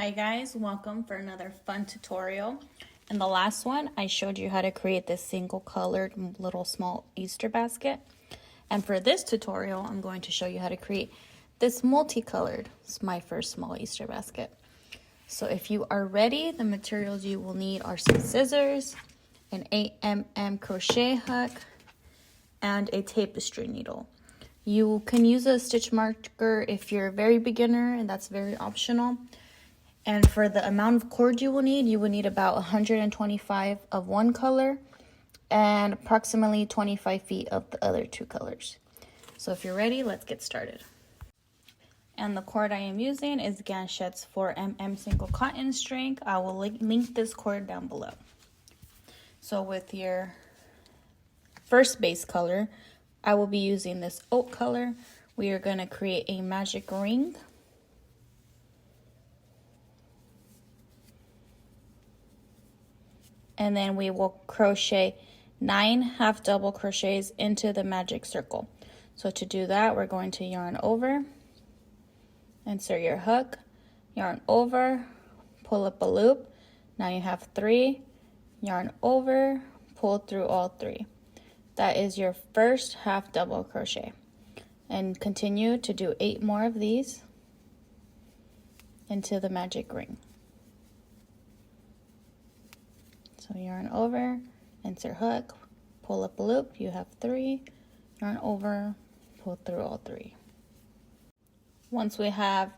Hi guys, welcome for another fun tutorial. In the last one, I showed you how to create this single colored little small Easter basket. And for this tutorial, I'm going to show you how to create this multicolored, it's my first small Easter basket. So if you are ready, the materials you will need are some scissors, an 8mm crochet hook, and a tapestry needle. You can use a stitch marker if you're a very beginner, and that's very optional. And for the amount of cord you will need about 125 of one color and approximately 25 feet of the other two colors. So if you're ready, let's get started. And the cord I am using is Ganxxet's 4mm single cotton string. I will link this cord down below. So with your first base color, I will be using this oat color. We are going to create a magic ring. And then we will crochet 9 half double crochets into the magic circle. So to do that, we're going to yarn over, insert your hook, yarn over, pull up a loop. Now you have 3, yarn over, pull through all 3. That is your first half double crochet. And continue to do 8 more of these into the magic ring. So yarn over, insert hook, pull up a loop, you have 3, yarn over, pull through all 3. Once we have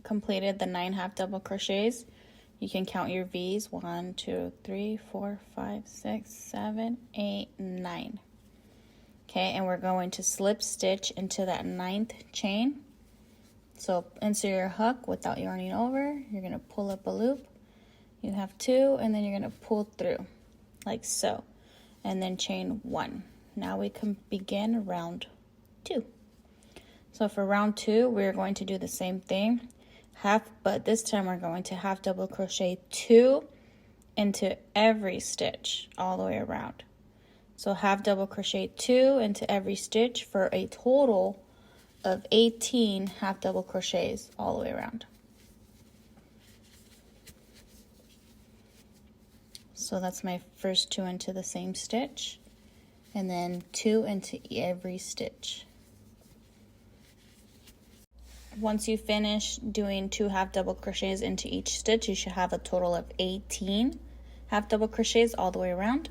completed the 9 half double crochets, you can count your V's, 1, 2, 3, 4, 5, 6, 7, 8, 9. Okay, and we're going to slip stitch into that 9th chain. So insert your hook without yarning over, you're gonna pull up a loop. You have 2, and then you're going to pull through like so, and then chain 1. Now we can begin round 2. So for round 2, we're going to do the same thing, but this time we're going to half double crochet 2 into every stitch all the way around. So half double crochet 2 into every stitch for a total of 18 half double crochets all the way around. So that's my first 2 into the same stitch, and then 2 into every stitch. Once you finish doing 2 half double crochets into each stitch, you should have a total of 18 half double crochets all the way around.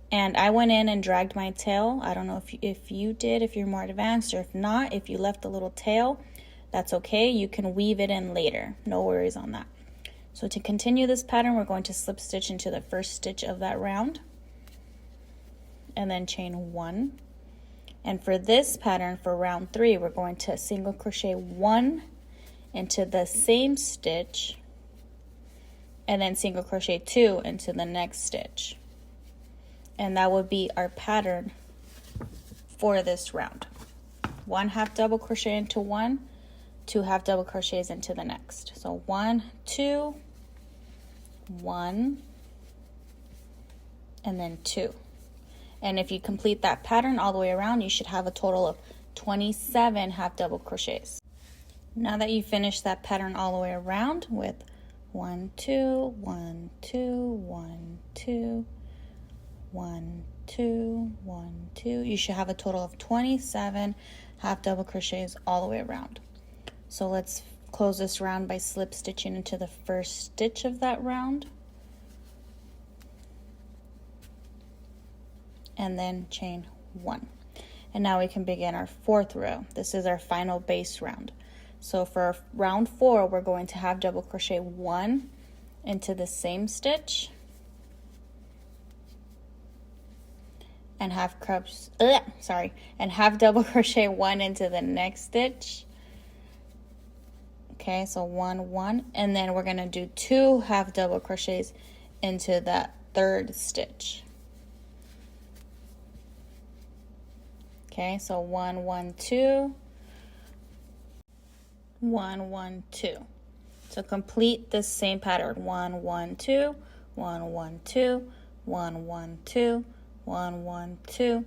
And I went in and dragged my tail. I don't know if you did, if you're more advanced, or if not, if you left a little tail, that's okay. You can weave it in later. No worries on that. So to continue this pattern, we're going to slip stitch into the first stitch of that round and then chain 1. And for this pattern, for round 3, we're going to single crochet 1 into the same stitch and then single crochet 2 into the next stitch. And that would be our pattern for this round. 1 half double crochet into 1, 2 half double crochets into the next. So 1, 2, 1, and then 2. And if you complete that pattern all the way around, you should have a total of 27 half double crochets. Now that you finish that pattern all the way around with 1, 2, 1, 2, 1, 2, 1, 2, 1, 2, you should have a total of 27 half double crochets all the way around. So let's close this round by slip stitching into the first stitch of that round and then chain 1. And now we can begin our 4th row. This is our final base round. So for round 4, we're going to have double crochet 1 into the same stitch and half double crochet 1 into the next stitch. Okay, so 1, 1, and then we're going to do 2 half double crochets into that 3rd stitch. Okay, so 1, 1, 2, 1, 1, 2. So complete this same pattern, 1, 1, 2, 1, 1, 2, 1, 1, 2, 1, 1, 2,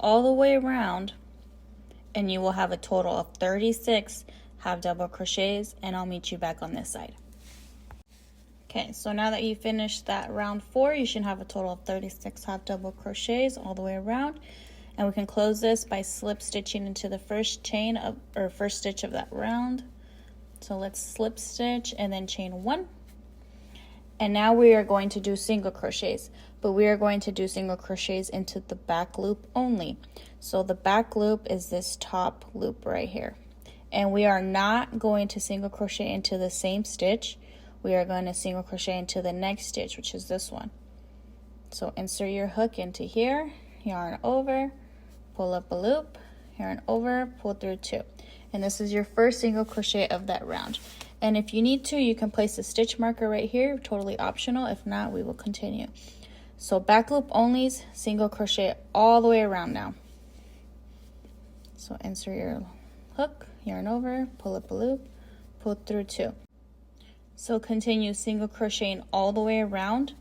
all the way around, and you will have a total of 36 half double crochets, and I'll meet you back on this side. Okay, so now that you finished that round 4, you should have a total of 36 half double crochets all the way around. And we can close this by slip stitching into the first chain of, or first stitch of that round. So let's slip stitch and then chain 1. And now we are going to do single crochets, but we are going to do single crochets into the back loop only. So the back loop is this top loop right here. And we are not going to single crochet into the same stitch. We are going to single crochet into the next stitch, which is this one. So insert your hook into here, yarn over, pull up a loop, yarn over, pull through 2. And this is your first single crochet of that round. And if you need to, you can place a stitch marker right here, totally optional. If not, we will continue. So back loop onlys, single crochet all the way around now. So insert your hook, yarn over, pull up a loop, pull through 2. So continue single crocheting all the way around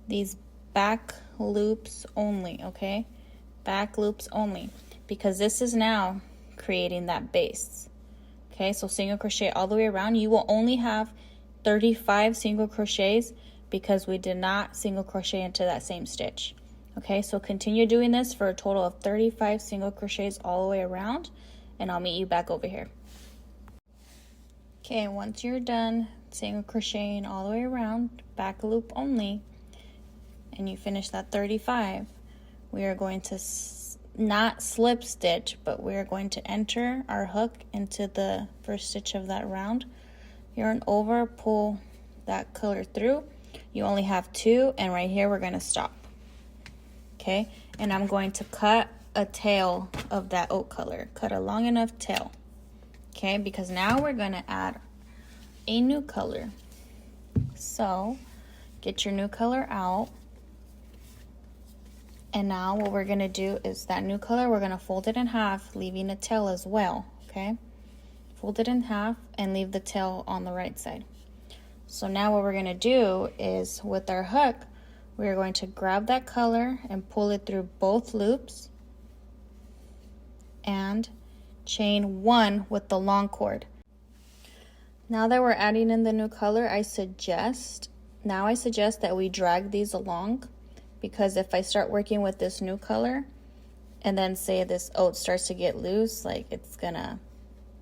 these back loops only, okay? Back loops only, because this is now creating that base. Okay, so single crochet all the way around. You will only have 35 single crochets because we did not single crochet into that same stitch. Okay, so continue doing this for a total of 35 single crochets all the way around, and I'll meet you back over here. Okay, once you're done single crocheting all the way around, back loop only, and you finish that 35, we are going to not slip stitch, but we're going to enter our hook into the first stitch of that round, yarn over, pull that color through. You only have 2, and right here we're going to stop. Okay, and I'm going to cut a tail of that oat color, cut a long enough tail. Okay, because now we're going to add a new color. So get your new color out. And now what we're going to do is that new color, we're going to fold it in half, leaving a tail as well, okay? Fold it in half and leave the tail on the right side. So now what we're going to do is with our hook, we're going to grab that color and pull it through both loops and chain 1 with the long cord. Now that we're adding in the new color, I suggest that we drag these along, because if I start working with this new color and then say this oat starts to get loose, like it's gonna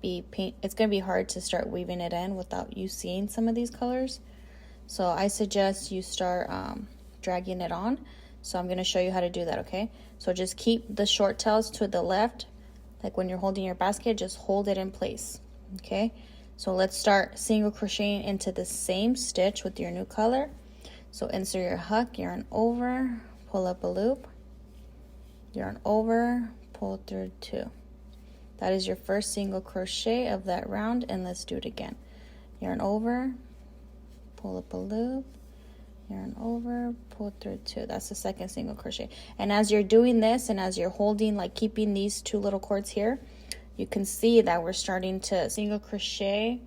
be hard to start weaving it in without you seeing some of these colors. So I suggest you start dragging it on. So I'm gonna show you how to do that, okay? So just keep the short tails to the left, like when you're holding your basket, just hold it in place, okay? So let's start single crocheting into the same stitch with your new color. So insert your hook, yarn over, pull up a loop, yarn over, pull through 2. That is your first single crochet of that round, and let's do it again. Yarn over, pull up a loop, yarn over, pull through 2. That's the second single crochet. And as you're doing this and as you're holding, like keeping these 2 little cords here, you can see that we're starting to single crochet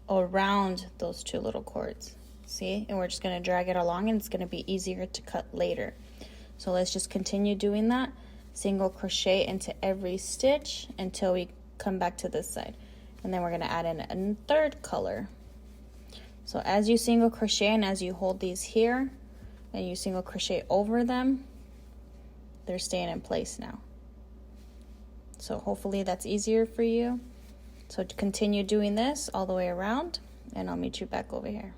around those 2 little cords. See, and we're just going to drag it along, and it's going to be easier to cut later. So let's just continue doing that, single crochet into every stitch until we come back to this side, and then we're going to add in a third color. So as you single crochet and as you hold these here and you single crochet over them, they're staying in place now. So hopefully that's easier for you. So continue doing this all the way around, and I'll meet you back over here.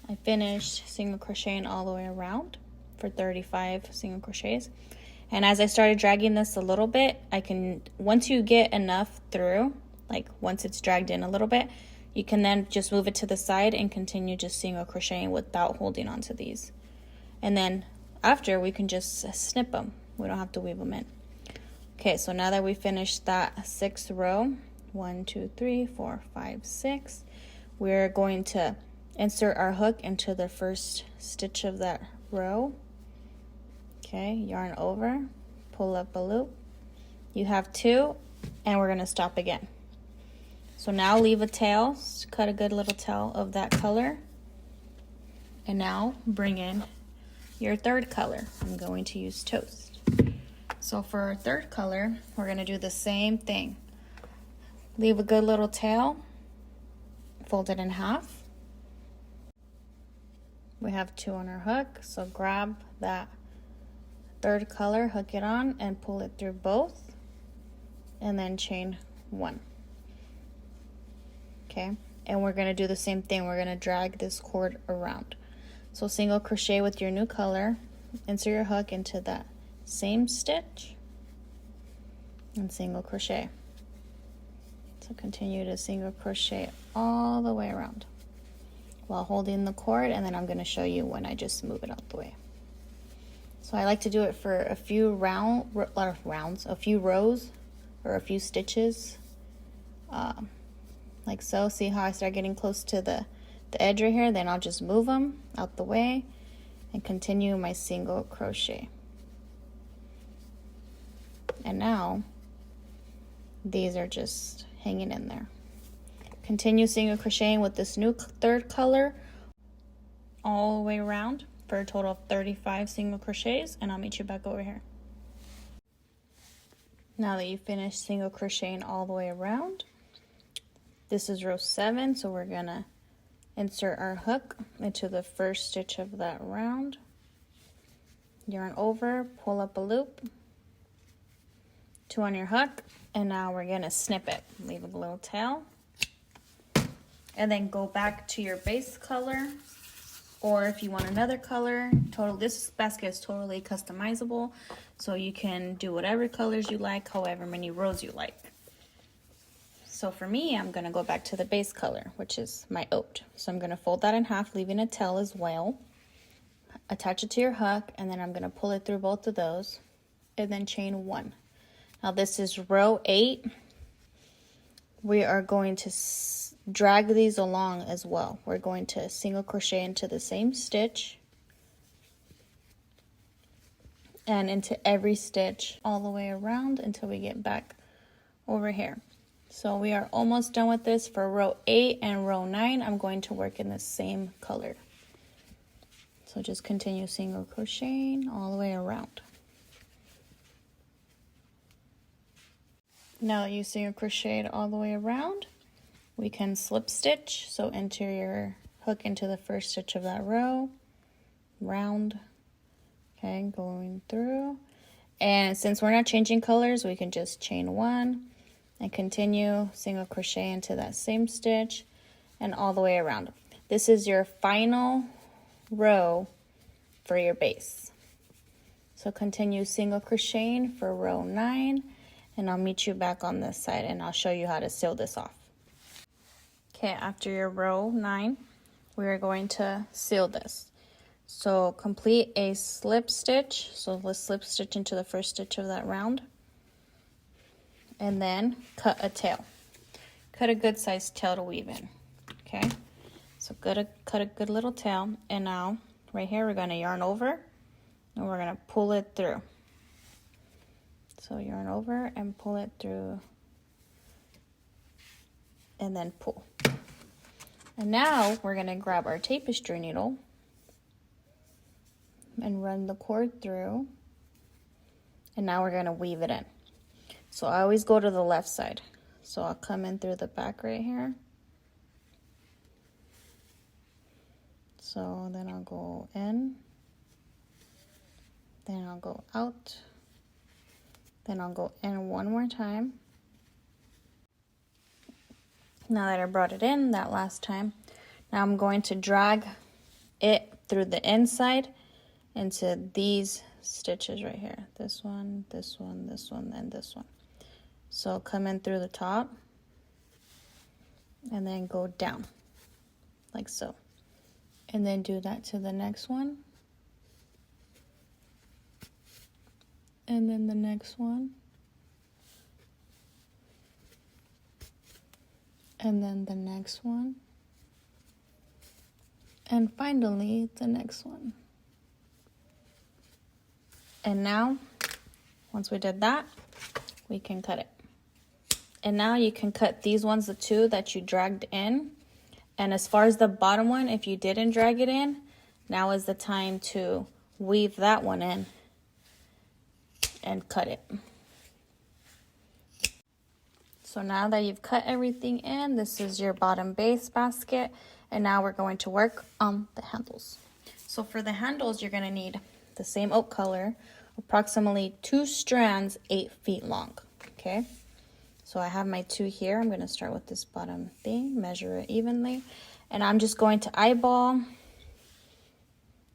I finished single crocheting all the way around for 35 single crochets. And as I started dragging this a little bit, once you get enough through, like once it's dragged in a little bit, you can then just move it to the side and continue just single crocheting without holding onto these. And then after, we can just snip them. We don't have to weave them in. Okay, so now that we finished that 6th row, 1, 2, 3, 4, 5, 6, we're going to insert our hook into the first stitch of that row. Okay, yarn over, pull up a loop. You have 2, and we're going to stop again. So now leave a tail, cut a good little tail of that color. And now bring in your third color. I'm going to use Toast. So for our third color, we're going to do the same thing. Leave a good little tail, fold it in half, We have 2 on our hook, so grab that third color, hook it on, and pull it through both, and then chain 1. Okay, and we're going to do the same thing. We're going to drag this cord around. So single crochet with your new color, insert your hook into that same stitch, and single crochet. So continue to single crochet all the way around while holding the cord, and then I'm going to show you when I just move it out the way. So I like to do it for a few a few rows or a few stitches, like so. See how I start getting close to the edge right here? Then I'll just move them out the way and continue my single crochet. And now these are just hanging in there. Continue single crocheting with this new third color all the way around for a total of 35 single crochets, and I'll meet you back over here. Now that you've finished single crocheting all the way around, this is row 7, so we're gonna insert our hook into the first stitch of that round, yarn over, pull up a loop, 2 on your hook, and now we're gonna snip it. Leave a little tail, and then go back to your base color, or if you want another color. This basket is totally customizable, so you can do whatever colors you like, however many rows you like. So for me, I'm gonna go back to the base color, which is my oat. So I'm gonna fold that in half, leaving a tail as well. Attach it to your hook, and then I'm gonna pull it through both of those, and then chain 1. Now this is row 8. We are going to drag these along as well. We're going to single crochet into the same stitch and into every stitch all the way around until we get back over here. So we are almost done with this. For row 8 and row 9, I'm going to work in the same color. So just continue single crocheting all the way around. Now that you single crocheted all the way around, we can slip stitch. So enter your hook into the first stitch of that row, round, okay, going through. And since we're not changing colors, we can just chain 1 and continue single crochet into that same stitch and all the way around. This is your final row for your base. So continue single crocheting for row 9, and I'll meet you back on this side and I'll show you how to seal this off. Okay, after your row 9, we are going to seal this. So complete a slip stitch. So let's slip stitch into the first stitch of that round, and then cut a tail. Cut a good sized tail to weave in. Okay, so cut a good little tail, and now right here we're going to yarn over and we're going to pull it through. So yarn over and pull it through, and then pull. And now we're going to grab our tapestry needle and run the cord through, and now we're going to weave it in. So I always go to the left side. So I'll come in through the back right here. So then I'll go in, then I'll go out, then I'll go in one more time. Now that I brought it in that last time, now I'm going to drag it through the inside into these stitches right here. This one, this one, this one, and this one. So come in through the top and then go down like so. And then do that to the next one. And then the next one. And then the next one. And finally, the next one. And now, once we did that, we can cut it. And now you can cut these ones, the two that you dragged in. And as far as the bottom one, if you didn't drag it in, now is the time to weave that one in and cut it. So now that you've cut everything in, this is your bottom base basket. And now we're going to work on the handles. So for the handles, you're gonna need the same oak color, approximately 2 strands, 8 feet long, okay? So I have my 2 here. I'm gonna start with this bottom thing, measure it evenly, and I'm just going to eyeball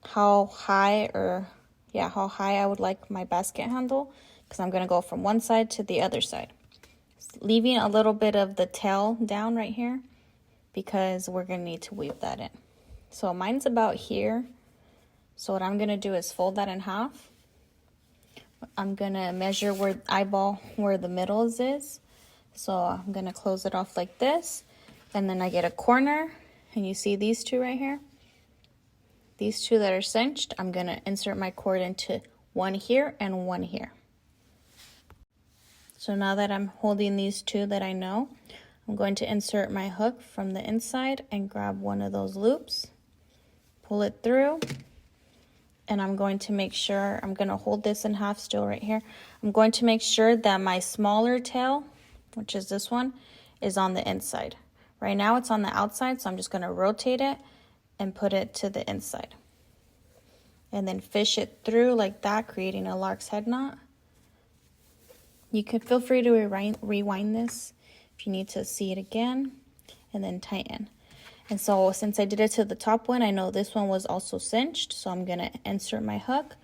how high I would like my basket handle, because I'm gonna go from one side to the other side, leaving a little bit of the tail down right here because we're gonna need to weave that in. So mine's about here. So what I'm gonna do is fold that in half. I'm gonna measure eyeball where the middle is. So I'm gonna close it off like this, and then I get a corner, and you see these 2 right here? These 2 that are cinched, I'm gonna insert my cord into one here and one here. So now that I'm holding these 2 that I know, I'm going to insert my hook from the inside and grab one of those loops, pull it through, and I'm going to make sure, I'm gonna hold this in half still right here. I'm going to make sure that my smaller tail, which is this one, is on the inside. Right now it's on the outside, so I'm just gonna rotate it and put it to the inside. And then fish it through like that, creating a lark's head knot. You can feel free to rewind this if you need to see it again, and then tighten. And so since I did it to the top one, I know this one was also cinched, so I'm gonna insert my hook,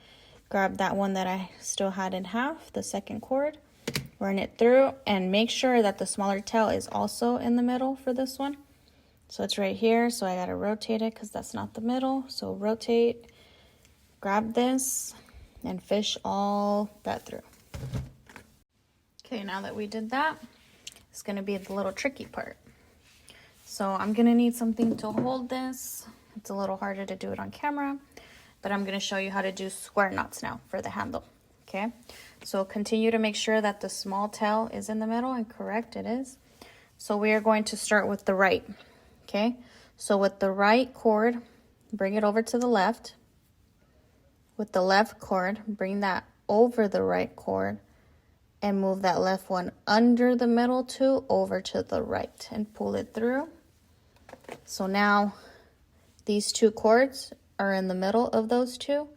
grab that one that I still had in half, the second cord, run it through, and make sure that the smaller tail is also in the middle for this one. So it's right here, so I gotta rotate it because that's not the middle. So rotate, grab this, and fish all that through. Okay, now that we did that, it's gonna be the little tricky part. So I'm gonna need something to hold this. It's a little harder to do it on camera, but I'm gonna show you how to do square knots now for the handle, okay? So continue to make sure that the small tail is in the middle, and correct, it is. So we are going to start with the right, okay? So with the right cord, bring it over to the left. With the left cord, bring that over the right cord, and move that left one under the middle two over to the right and pull it through. So now these 2 cords are in the middle of those 2,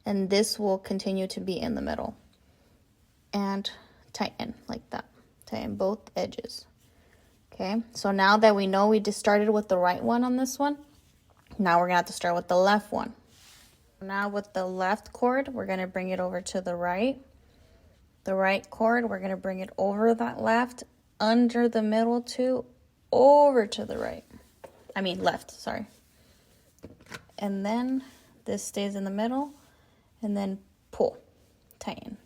and this will continue to be in the middle. And tighten like that. Tighten both edges. Okay, so now that we know we just started with the right one on this one, now we're gonna have to start with the left one. Now with the left cord, we're gonna bring it over to the right. The right cord, we're gonna bring it over that left, under the middle 2, over to the right. I mean left, sorry. And then this stays in the middle, and then pull, tighten.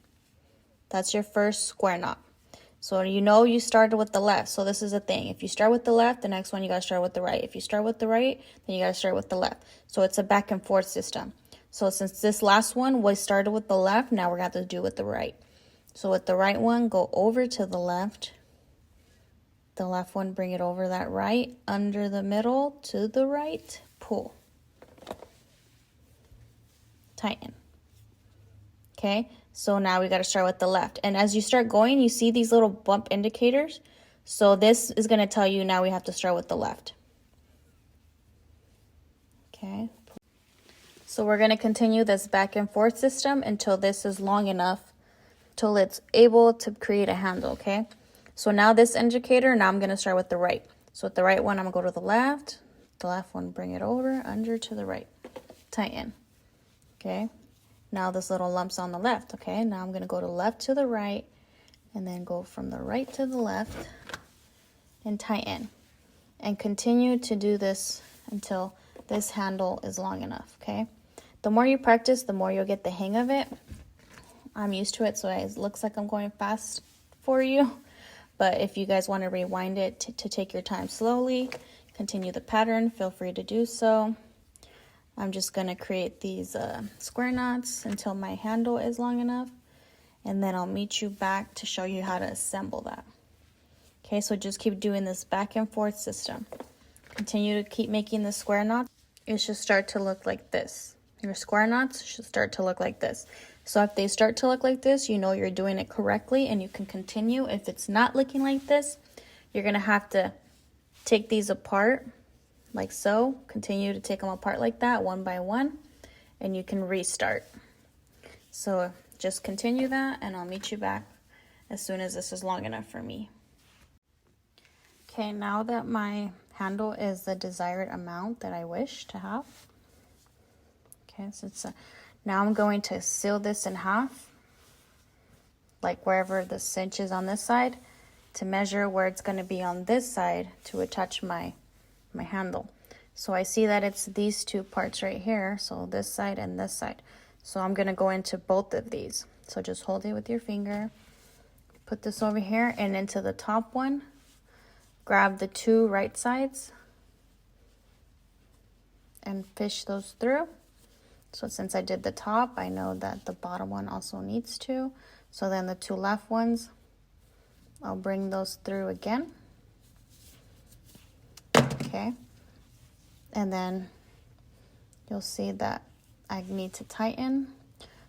That's your first square knot. So you know you started with the left, so this is a thing. If you start with the left, the next one you gotta start with the right. If you start with the right, then you gotta start with the left. So it's a back and forth system. So since this last one was started with the left, now we're gonna have to do with the right. So with the right one, go over to the left. The left one, bring it over that right, under the middle, to the right, pull. Tighten. Okay, so now we got to start with the left. And as you start going, you see these little bump indicators. So this is going to tell you now we have to start with the left. Okay, so we're going to continue this back and forth system until this is long enough, till it's able to create a handle, okay? So now this indicator, now I'm going to start with the right. So with the right one, I'm going to go to the left one, bring it over, under to the right, tighten, okay? Now this little lump's on the left, okay? Now I'm going to go to left to the right, and then go from the right to the left, and tighten. And continue to do this until this handle is long enough, okay? The more you practice, the more you'll get the hang of it. I'm used to it, so it looks like I'm going fast for you. But if you guys want to rewind it to take your time slowly, continue the pattern, feel free to do so. I'm just going to create these square knots until my handle is long enough, and then I'll meet you back to show you how to assemble that. Okay, so just keep doing this back and forth system. Continue to keep making the square knots. It should start to look like this. Your square knots should start to look like this. So if they start to look like this, you know you're doing it correctly and you can continue. If it's not looking like this, you're going to have to take these apart like so. Continue to take them apart like that, one by one, and you can restart. So just continue that, and I'll meet you back as soon as this is long enough for me. Okay, now that my handle is the desired amount that I wish to have. Okay, so now I'm going to seal this in half, like wherever the cinch is on this side, to measure where it's going to be on this side to attach my handle. So I see that it's these two parts right here, so this side and this side. So I'm going to go into both of these. So just hold it with your finger, put this over here, and into the top one, grab the two right sides and fish those through. So since I did the top, I know that the bottom one also needs to. So then the two left ones, I'll bring those through again. Okay. And then you'll see that I need to tighten.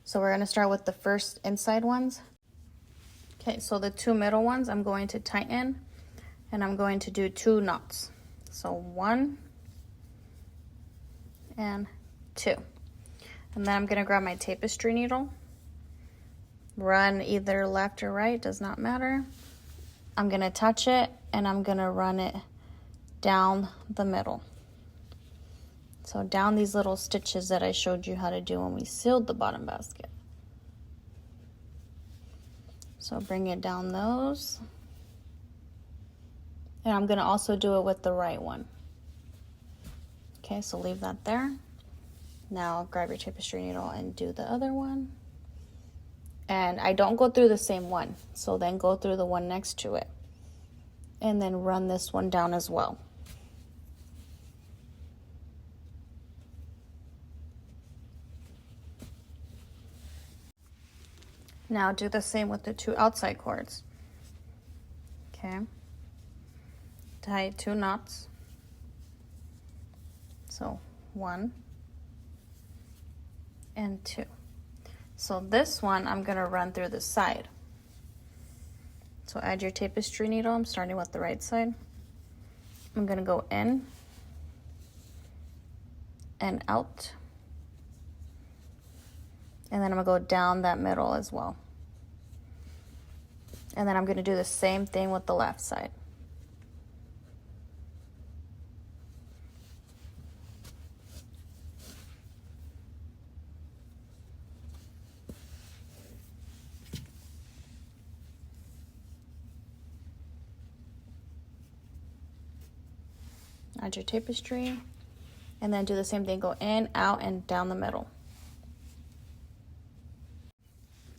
So we're going to start with the first inside ones. Okay, so the two middle ones I'm going to tighten, and I'm going to do 2 knots. So 1 and 2. And then I'm going to grab my tapestry needle, run either left or right, does not matter. I'm going to touch it, and I'm going to run it down the middle. So down these little stitches that I showed you how to do when we sealed the bottom basket. So bring it down those. And I'm going to also do it with the right one. Okay, so leave that there. Now grab your tapestry needle and do the other one. And I don't go through the same one, so then go through the one next to it. And then run this one down as well. Now do the same with the 2 outside cords. Okay. Tie 2 knots. So 1 and 2. So this one I'm going to run through the side. So add your tapestry needle. I'm starting with the right side. I'm going to go in and out. And then I'm going to go down that middle as well. And then I'm going to do the same thing with the left side. Add your tapestry, and then do the same thing. Go in, out, and down the middle.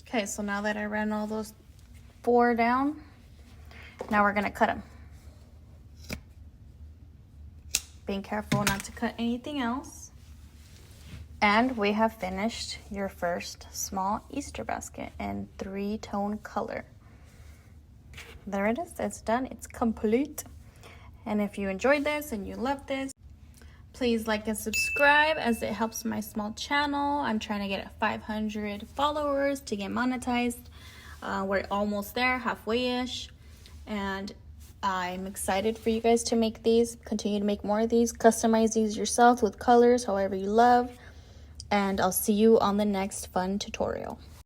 Okay, so now that I ran all those 4 down, now we're gonna cut them. Being careful not to cut anything else. And we have finished your first small Easter basket in 3-tone color. There it is, it's done, it's complete. And if you enjoyed this and you love this, please like and subscribe, as it helps my small channel. I'm trying to get 500 followers to get monetized. We're almost there, halfway-ish. And I'm excited for you guys to make these. Continue to make more of these. Customize these yourself with colors, however you love. And I'll see you on the next fun tutorial.